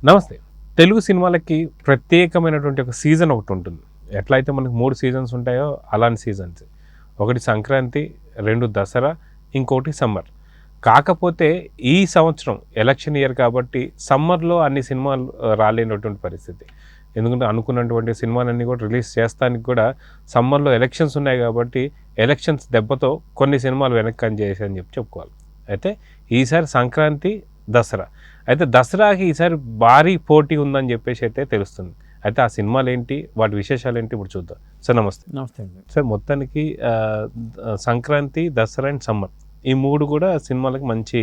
నమస్తే. తెలుగు సినిమాలకి ప్రత్యేకమైనటువంటి ఒక సీజన్ ఒకటి ఉంటుంది. ఎట్లయితే మనకు 3 సీజన్స్ ఉంటాయో అలాంటి సీజన్స్. ఒకటి సంక్రాంతి, 2 దసరా, ఇంకోటి సమ్మర్. కాకపోతే ఈ సంవత్సరం ఎలక్షన్ ఇయర్ కాబట్టి సమ్మర్‌లో అన్ని సినిమాలు రాలేనటువంటి పరిస్థితి. ఎందుకంటే అనుకున్నటువంటి సినిమాలన్నీ కూడా రిలీజ్ చేస్తానికి కూడా సమ్మర్‌లో ఎలక్షన్స్ ఉన్నాయి కాబట్టి ఎలక్షన్స్ దెబ్బతో కొన్ని సినిమాలు వెనక్కి చేశాయని చెప్పుకోవాలి. అయితే ఈసారి సంక్రాంతి, దసరా. అయితే దసరాకి ఈసారి భారీ పోటీ ఉందని చెప్పేసి అయితే తెలుస్తుంది. అయితే ఆ సినిమాలు ఏంటి, వాటి విశేషాలు ఏంటి ఇప్పుడు చూద్దాం. సార్ నమస్తే. నమస్తే అండి. సార్ మొత్తానికి సంక్రాంతి, దసరా అండ్ సమ్మర్ ఈ 3 కూడా సినిమాలకు మంచి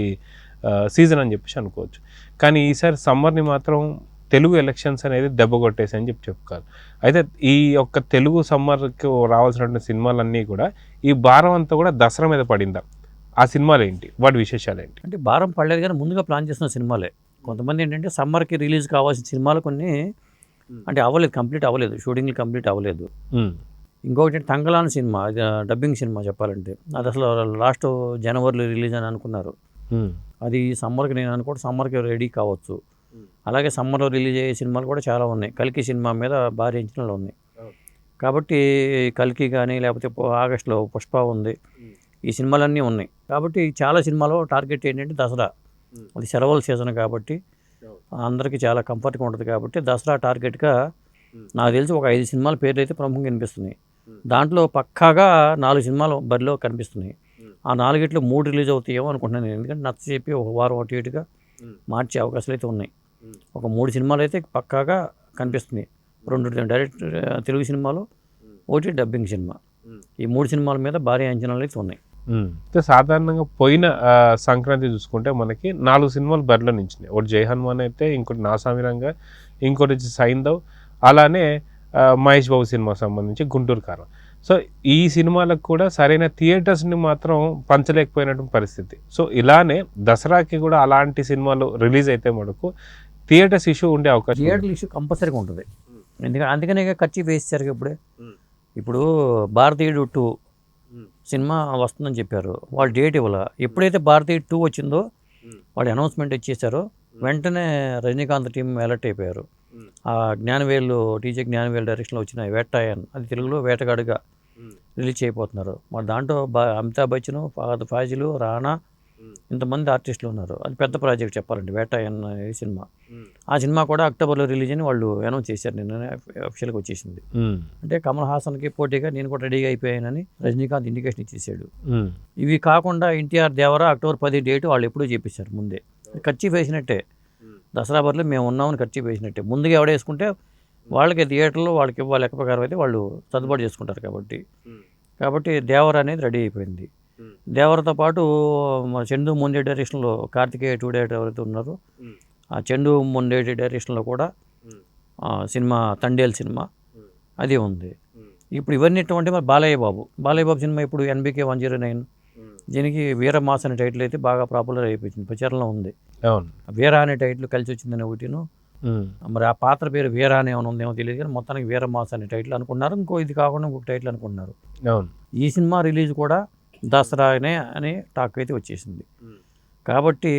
సీజన్ అని చెప్పేసి అనుకోవచ్చు. కానీ ఈసారి సమ్మర్ని మాత్రం తెలుగు ఎలక్షన్స్ అనేది దెబ్బ కొట్టేసాయని చెప్పుకోవాలి. అయితే ఈ యొక్క తెలుగు సమ్మర్కి రావాల్సినటువంటి సినిమాలన్నీ కూడా ఈ భారం అంతా కూడా దసరా మీద పడిందా? ఆ సినిమాలు ఏంటి, వాటి విశేషాలు ఏంటి? అంటే భారం పడలేదు కానీ ముందుగా ప్లాన్ చేస్తున్న సినిమాలే. కొంతమంది ఏంటంటే సమ్మర్కి రిలీజ్ కావాల్సిన సినిమాలు కొన్ని అంటే అవ్వలేదు, కంప్లీట్ అవ్వలేదు, షూటింగ్లు కంప్లీట్ అవ్వలేదు. ఇంకొకటి తంగలాన్ సినిమా, అది డబ్బింగ్ సినిమా చెప్పాలంటే, అది అసలు లాస్ట్ జనవరిలో రిలీజ్ అని అనుకున్నారు. అది సమ్మర్కి నేను అనుకోవడం సమ్మర్కి రెడీ కావచ్చు. అలాగే సమ్మర్లో రిలీజ్ అయ్యే సినిమాలు కూడా చాలా ఉన్నాయి. కల్కి సినిమా మీద భారీ అంచనాలు ఉన్నాయి కాబట్టి కల్కి కానీ లేకపోతే ఆగస్టులో పుష్ప ఉంది, ఈ సినిమాలన్నీ ఉన్నాయి. కాబట్టి చాలా సినిమాలో టార్గెట్ ఏంటంటే దసరా. అది సెలవుల సీజన్ కాబట్టి అందరికీ చాలా కంఫర్ట్గా ఉంటుంది కాబట్టి దసరా టార్గెట్గా నాకు తెలిసి ఒక 5 సినిమాల పేర్లు అయితే ప్రముఖంగా కనిపిస్తున్నాయి. దాంట్లో పక్కాగా 4 సినిమాలు బరిలో కనిపిస్తున్నాయి. ఆ 4గిట్లో 3 రిలీజ్ అవుతాయేమో అనుకుంటున్నాను నేను. ఎందుకంటే నచ్చ చెప్పి ఒక వారం అటు ఇటుగా మార్చే అవకాశాలు అయితే ఉన్నాయి. ఒక 3 సినిమాలు అయితే పక్కాగా కనిపిస్తున్నాయి. 2 డైరెక్ట్ తెలుగు సినిమాలు, 1 డబ్బింగ్ సినిమా. ఈ 3 సినిమాల మీద భారీ అంచనాలు అయితే ఉన్నాయి. సాధారణంగా పోయిన సంక్రాంతి చూసుకుంటే మనకి 4 సినిమాలు బరిలో నిలిచినాయి. ఒకటి జై హనుమాన్ అయితే, ఇంకోటి నా సామిరంగా, ఇంకోటి వచ్చి సైంధవ్, అలానే మహేష్ బాబు సినిమాకి సంబంధించి గుంటూరు కారం. సో ఈ సినిమాలకు కూడా సరైన థియేటర్స్ని మాత్రం పంచలేకపోయినటువంటి పరిస్థితి. సో ఇలానే దసరాకి కూడా అలాంటి సినిమాలు రిలీజ్ అయితే మనకు థియేటర్స్ ఇష్యూ ఉండే అవకాశం. థియేటర్ ఇష్యూ కంపల్సరీగా ఉంటుంది. ఎందుకంటే అందుకనే ఖర్చు వేసేసారు. ఇప్పుడు భారతీయుడు 2 సినిమా వస్తుందని చెప్పారు, వాళ్ళు డేట్ ఇవ్వాల. ఎప్పుడైతే భారతీయ 2 వచ్చిందో వాళ్ళు అనౌన్స్మెంట్ ఇచ్చేసారో వెంటనే రజనీకాంత్ టీం అలర్ట్ అయిపోయారు. ఆ జ్ఞానవేలు, టీజే జ్ఞానవేలు డైరెక్షన్లో వచ్చిన వేటాయన్, అది తెలుగులో వేటగాడుగా రిలీజ్ అయిపోతున్నారు. మరి దాంట్లో అమితాబ్ బచ్చన్, ఫహద్ ఫాజిల్, రాణా, ఇంతమంది ఆర్టిస్టులు ఉన్నారు. అది పెద్ద ప్రాజెక్ట్ చెప్పాలంటే వేటాయన్ అనే సినిమా. ఆ సినిమా కూడా అక్టోబర్లో రిలీజ్ అని వాళ్ళు అనౌన్స్ చేశారు. నిన్న అఫీషియల్గా వచ్చేసింది. అంటే కమల్ హాసన్కి పోటీగా నేను కూడా రెడీగా అయిపోయానని రజనీకాంత్ ఇండికేషన్ ఇచ్చేసాడు. ఇవి కాకుండా ఎన్టీఆర్ దేవరా అక్టోబర్ 10 డేట్ వాళ్ళు ఎప్పుడూ చెప్పేశారు ముందే. ఖర్చు వేసినట్టే, దసరా బరిలో మేము ఉన్నామని ఖర్చు వేసినట్టే. ముందుగా ఎవడేసుకుంటే వాళ్ళకి థియేటర్లో వాళ్ళకి ఇవ్వాలి, లెక్క ప్రకారం అయితే వాళ్ళు సర్దుబాటు చేసుకుంటారు. కాబట్టి దేవరా అనేది రెడీ అయిపోయింది. దేవరతో పాటు మన చందు మొండే డైరెక్షన్లో కార్తికేయ 2 డైరెక్టర్ ఎవరైతే ఉన్నారో ఆ చందు మొండేటి డైరెక్షన్లో కూడా సినిమా తండేల్ సినిమా అది ఉంది. ఇప్పుడు ఇవన్నీ ఎటువంటి మరి బాలయ్య బాబు సినిమా ఇప్పుడు NBK 109, దీనికి వీరమాస్ అనే టైటిల్ అయితే బాగా పాపులర్ అయిపోయింది, ప్రచారంలో ఉంది. వీర అనే టైటిల్ కలిసి వచ్చిందని ఒకటిను, మరి ఆ పాత్ర పేరు వీర అనే ఏమైనా ఉందేమో తెలియదు కానీ మొత్తానికి వీరమాస్ అనే టైటిల్ అనుకున్నారు. ఇది కాకుండా ఇంకొక టైటిల్ అనుకున్నారు. ఈ సినిమా రిలీజ్ కూడా దసరానే అనే టాక్ అయితే వచ్చేసింది. కాబట్టి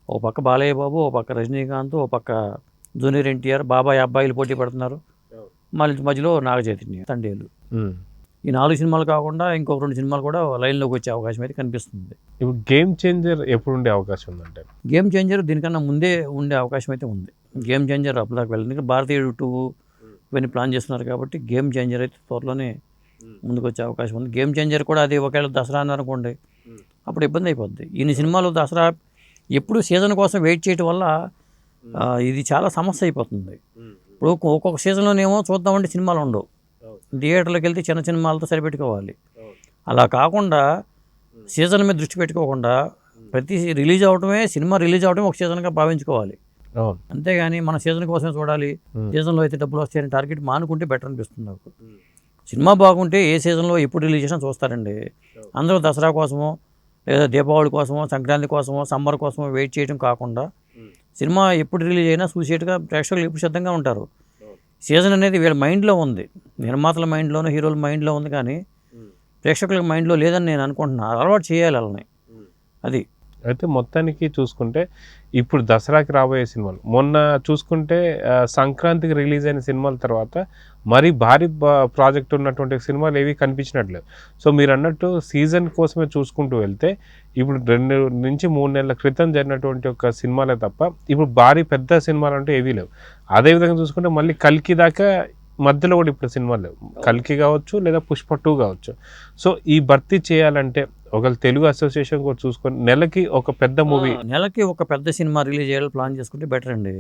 ఓ పక్క బాలయ్య బాబు, ఓ పక్క రజనీకాంత్, ఓ పక్క జూనియర్ ఎన్టీఆర్, బాబాయ్ అబ్బాయిలు పోటీ పడుతున్నారు. మధ్యలో నాగచైతన్య, తండేలు. ఈ 4 సినిమాలు కాకుండా ఇంకొక 2 సినిమాలు కూడా లైన్లోకి వచ్చే అవకాశం అయితే కనిపిస్తుంది. ఇప్పుడు గేమ్ చేంజర్ ఎప్పుడు ఉండే అవకాశం ఉందంటే? గేమ్ చేంజర్ దీనికన్నా ముందే ఉండే అవకాశం అయితే ఉంది. గేమ్ చేంజర్ అప్పటిదాకా వెళ్ళింది. ఇంకా భారతీయుడు 2 ఇవన్నీ ప్లాన్ చేస్తున్నారు కాబట్టి గేమ్ చేంజర్ అయితే త్వరలోనే ముందుకు వచ్చే అవకాశం ఉంది. గేమ్ చేంజర్ కూడా అది ఒకవేళ దసరా అని అనుకోండి, అప్పుడు ఇబ్బంది అయిపోద్ది. ఇన్ని సినిమాలు దసరా ఎప్పుడు సీజన్ కోసం వెయిట్ చేయడం వల్ల ఇది చాలా సమస్య అయిపోతుంది. ఇప్పుడు ఒక్కొక్క సీజన్లోనేమో చూద్దామంటే సినిమాలు ఉండవు, థియేటర్లోకి వెళ్తే చిన్న సినిమాలతో సరిపెట్టుకోవాలి. అలా కాకుండా సీజన్ మీద దృష్టి పెట్టుకోకుండా ప్రతి సినిమా రిలీజ్ అవడమే ఒక సీజన్గా భావించుకోవాలి. అంతేగాని మన సీజన్ కోసమే చూడాలి, సీజన్లో అయితే డబ్బులు వస్తాయని టార్గెట్ మానుకుంటే బెటర్ అనిపిస్తుంది నాకు. సినిమా బాగుంటే ఏ సీజన్లో ఎప్పుడు రిలీజ్ చేసినా చూస్తారండి. అందరూ దసరా కోసమో లేదా దీపావళి కోసమో సంక్రాంతి కోసమో సమ్మర్ కోసమో వెయిట్ చేయడం కాకుండా సినిమా ఎప్పుడు రిలీజ్ అయినా చూసేట్టుగా ప్రేక్షకులు ఎప్పుడు సిద్ధంగా ఉంటారు. సీజన్ అనేది వీళ్ళ మైండ్లో ఉంది, నిర్మాతల మైండ్లోనూ హీరోల మైండ్లో ఉంది, కానీ ప్రేక్షకుల మైండ్లో లేదని నేను అనుకుంటున్నాను. అలవాటు చేయాలి వాళ్ళని. అది అయితే మొత్తానికి చూసుకుంటే ఇప్పుడు దసరాకి రాబోయే సినిమాలు మొన్న చూసుకుంటే సంక్రాంతికి రిలీజ్ అయిన సినిమాల తర్వాత మరీ భారీ ప్రాజెక్ట్ ఉన్నటువంటి సినిమాలు ఏవి కనిపించినట్లేదు. సో మీరు అన్నట్టు సీజన్ కోసమే చూసుకుంటూ వెళ్తే ఇప్పుడు 2 నుంచి 3 నెలల క్రితం జరిగినటువంటి ఒక సినిమాలే తప్ప ఇప్పుడు భారీ పెద్ద సినిమాలు అంటే ఏవీ లేవు. అదేవిధంగా చూసుకుంటే మళ్ళీ కల్కి దాకా మధ్యలో కూడా ఇప్పుడు సినిమాలు లేవు. కల్కి కావచ్చు లేదా పుష్ప 2 కావచ్చు. సో ఈ భర్తీ చేయాలంటే ఒకవేళ తెలుగు అసోసియేషన్ కూడా చూసుకొని నెలకి ఒక పెద్ద మూవీ, నెలకి ఒక పెద్ద సినిమా రిలీజ్ చేయాలని ప్లాన్ చేసుకుంటే బెటర్ అండి.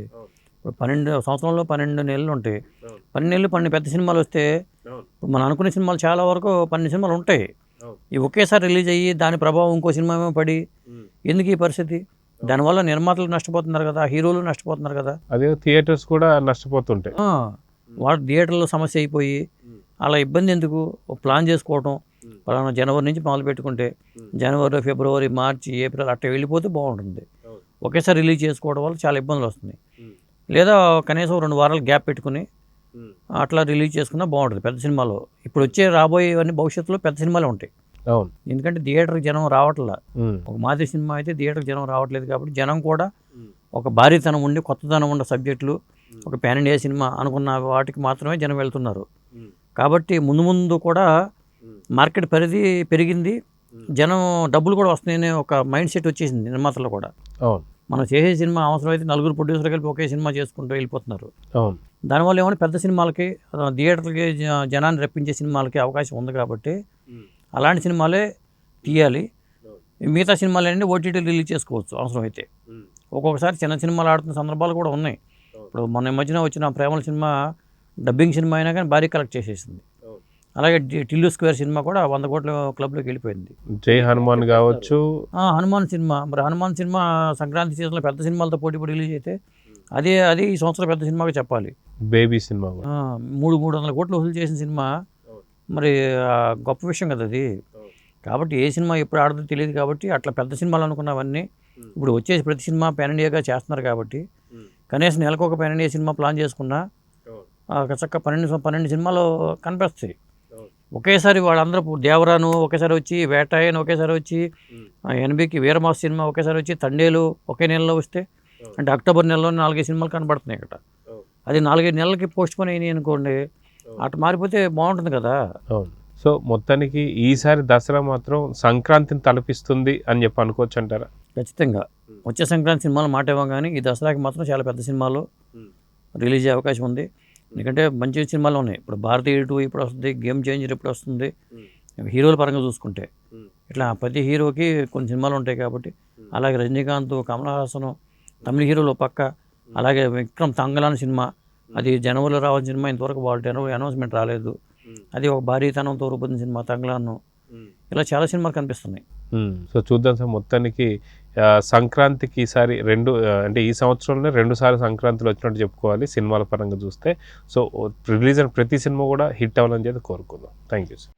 ఇప్పుడు 12 సంవత్సరంలో 12 నెలలు ఉంటాయి. 12 నెలలు 12 పెద్ద సినిమాలు వస్తే ఇప్పుడు మనం అనుకునే సినిమాలు చాలా వరకు 12 సినిమాలు ఉంటాయి. ఇవి ఒకేసారి రిలీజ్ అయ్యి దాని ప్రభావం ఇంకో సినిమా ఏమో పడి ఎందుకు ఈ పరిస్థితి? దానివల్ల నిర్మాతలు నష్టపోతున్నారు కదా, హీరోలు నష్టపోతున్నారు కదా, అదే థియేటర్స్ కూడా నష్టపోతుంటాయి. వాడు థియేటర్లో సమస్య అయిపోయి అలా ఇబ్బంది ఎందుకు? ప్లాన్ చేసుకోవటం పలానా జనవరి నుంచి మొదలు పెట్టుకుంటే జనవరి, ఫిబ్రవరి, మార్చి, ఏప్రిల్ అట్లా వెళ్ళిపోతే బాగుంటుంది. ఒకేసారి రిలీజ్ చేసుకోవడం వల్ల చాలా ఇబ్బందులు వస్తున్నాయి. లేదా కనీసం 2 వారాలు గ్యాప్ పెట్టుకుని అట్లా రిలీజ్ చేసుకున్నా బాగుంటుంది పెద్ద సినిమాలో. ఇప్పుడు రాబోయేవన్నీ భవిష్యత్తులో పెద్ద సినిమాలు ఉంటాయి. అవును, ఎందుకంటే థియేటర్కి జనం రావట్లా. ఒక మాదిరి సినిమా అయితే థియేటర్కి జనం రావట్లేదు కాబట్టి జనం కూడా ఒక భారీతనం ఉండి కొత్తదనం ఉన్న సబ్జెక్టులు, ఒక పాన్ ఇండియా సినిమా అనుకున్న వాటికి మాత్రమే జనం వెళ్తున్నారు. కాబట్టి ముందు కూడా మార్కెట్ పరిధి పెరిగింది, జనం డబ్బులు కూడా వస్తున్నాయనే ఒక మైండ్ సెట్ వచ్చేసింది నిర్మాతలు కూడా. అవును, మనం చేసే సినిమా అవసరమైతే 4 ప్రొడ్యూసర్లు కలిపి ఒకే సినిమా చేసుకుంటూ వెళ్ళిపోతున్నారు. అవును, దానివల్ల ఏమైనా పెద్ద సినిమాలకి థియేటర్లకి జనాన్ని రప్పించే సినిమాలకి అవకాశం ఉంది కాబట్టి అలాంటి సినిమాలే తీయాలి. మిగతా సినిమాలన్నీ ఓటీటీ రిలీజ్ చేసుకోవచ్చు అవసరమైతే. ఒక్కొక్కసారి చిన్న సినిమాలు ఆడుతున్న సందర్భాలు కూడా ఉన్నాయి. ఇప్పుడు మొన్న మధ్యన వచ్చిన ప్రేమల సినిమా డబ్బింగ్ సినిమా అయినా కానీ భారీ కలెక్ట్ చేసేసింది. అలాగే టిల్లు స్క్వేర్ సినిమా కూడా 100 కోట్ల క్లబ్లోకి వెళ్ళిపోయింది. జై హనుమాన్ కావచ్చు, హనుమాన్ సినిమా. మరి హనుమాన్ సినిమా సంక్రాంతి సీజన్లో పెద్ద సినిమాలతో పోటీ రిలీజ్ అయితే అదే ఈ సంవత్సరం పెద్ద సినిమాగా చెప్పాలి. బేబీ సినిమా 300 కోట్లు వసూలు చేసిన సినిమా, మరి గొప్ప విషయం కదా అది. కాబట్టి ఏ సినిమా ఎప్పుడు ఆడుతుందో తెలియదు కాబట్టి అట్లా పెద్ద సినిమాలు అనుకున్నవన్నీ ఇప్పుడు వచ్చేసి ప్రతి సినిమా పాన్ ఇండియాగా చేస్తున్నారు కాబట్టి కనీసం నెలకు ఒక పాన్ ఇండియా సినిమా ప్లాన్ చేసుకున్నా చక్క 12 సినిమాలు కనిపిస్తాయి. ఒకేసారి వాళ్ళందరూ దేవరాను ఒకేసారి వచ్చి, వేటాయన్ ఒకేసారి వచ్చి, ఎన్బికి వీరమాస్ సినిమా ఒకేసారి వచ్చి, తండేలు ఒకే నెలలో వస్తే అంటే అక్టోబర్ నెలలో 4 సినిమాలు కనబడుతున్నాయి ఇక్కడ. అది 4 నెలలకి పోస్ట్ పోన్ అయినాయి అనుకోండి, అటు మారిపోతే బాగుంటుంది కదా. అవును. సో మొత్తానికి ఈసారి దసరా మాత్రం సంక్రాంతిని తలపిస్తుంది అని చెప్పి అనుకోవచ్చు అంటారా? ఖచ్చితంగా వచ్చే సంక్రాంతి సినిమాలు మాట ఇవ్వం, కానీ ఈ దసరాకి మాత్రం చాలా పెద్ద సినిమాలు రిలీజ్ అయ్యే అవకాశం ఉంది. ఎందుకంటే మంచి సినిమాలు ఉన్నాయి. ఇప్పుడు భారతీయ 2 ఇప్పుడు వస్తుంది, గేమ్ చేంజర్ ఇప్పుడు వస్తుంది. హీరోల పరంగా చూసుకుంటే ఇట్లా ప్రతి హీరోకి కొన్ని సినిమాలు ఉంటాయి కాబట్టి, అలాగే రజనీకాంత్, కమల్ హాసన్, తమిళ హీరోలు పక్క, అలాగే విక్రమ్ తంగలాన్ సినిమా, అది జనవరిలో రావాల్సిన సినిమా, ఇంతవరకు వాళ్ళు అనౌన్స్మెంట్ రాలేదు. అది ఒక భారీతనంతో రూపొందిన సినిమా తంగలాన్. ఇలా చాలా సినిమాలు కనిపిస్తున్నాయి. సో చూద్దాం సార్. మొత్తానికి సంక్రాంతికి ఈసారి అంటే ఈ సంవత్సరంలో 2 సార్లు సంక్రాంతిలో వచ్చినట్టు చెప్పుకోవాలి సినిమాల పరంగా చూస్తే. సో రిలీజ్ అయిన ప్రతి సినిమా కూడా హిట్ అవ్వాలని చెప్పి కోరుకుందాం. Thank you sir.